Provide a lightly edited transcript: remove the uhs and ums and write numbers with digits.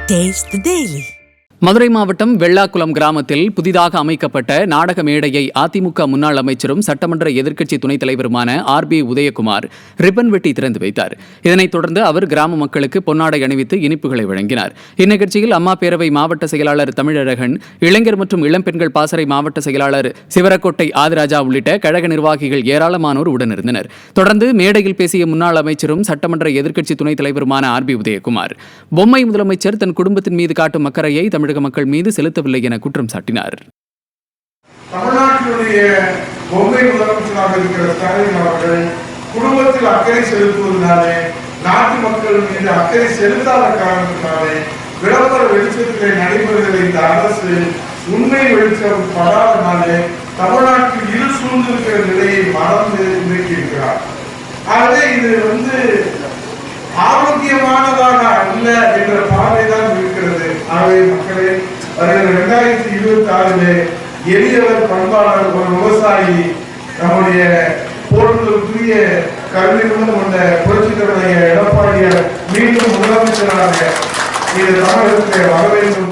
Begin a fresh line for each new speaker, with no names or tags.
Taste the Daily.
Madurai மாவட்டம் வெள்ளாக்குளம் கிராமத்தில் புதிதாக அமைக்கப்பட்ட நாடக மேடையை அதிமுக முன்னாள் அமைச்சரும் சட்டமன்ற எதிர்க்கட்சி துணைத் தலைவருமான RB உதயகுமார் ரிப்பன் வெட்டி திறந்து வைத்தார். இதனைத் தொடர்ந்து அவர் கிராம மக்களுக்கு பொன்னாடை அணிவித்து இனிப்புகளை வழங்கினார். இந்நிகழ்ச்சியில் அம்மா பேரவை மாவட்ட செயலாளர் தமிழழகன், இளைஞர் மற்றும் இளம்பெண்கள் பாசறை மாவட்ட செயலாளர் சிவரக்கோட்டை ஆதிராஜா உள்ளிட்ட கழக நிர்வாகிகள் ஏராளமானோர் உடனிருந்தனர். தொடர்ந்து மேடையில் பேசிய முன்னாள் அமைச்சரும் சட்டமன்ற எதிர்க்கட்சி துணைத் தலைவருமான RB உதயகுமார், பொம்மை முதலமைச்சர் தன் குடும்பத்தின் மீது காட்டும் அக்கறையை தமிழக மக்கள் மீது செலுத்தவில்லை என குற்றம் சாட்டினார்.
தமிழ்நாட்டினுடைய பொம்மை முதலமைச்சராக இருக்கிற ஸ்டாலின் அவர்கள் குடும்பத்தில் அக்கறை செலுத்துவதனாலே, நாட்டு மக்கள் மீது அக்கறை செலுத்தாத காரணத்தினாலே விளம்பர வெளிச்சத்திலே நடைபெறுகிற இந்த அரசு உண்மை வெளிச்சம் படாதனாலே தமிழ்நாட்டில் இரு சூழ்ந்திருக்கிற நிலையை மறந்து இன்றைக்கு இருக்கிறார். ஆகவே இது ஆரோக்கியமானதாக அல்ல என்ற பார்வைதான் இருக்கிறது. ஆகவே மக்களே, 2026 எளியவர், பண்பாளர், ஒரு விவசாயி, நம்முடைய போற்றுதலுக்குரிய கல்வி கொண்ட புரட்சித் தலைவர் எடப்பாடியார் மீண்டும் முதலமைச்சராக இது தமிழகத்தை வர வேண்டும்.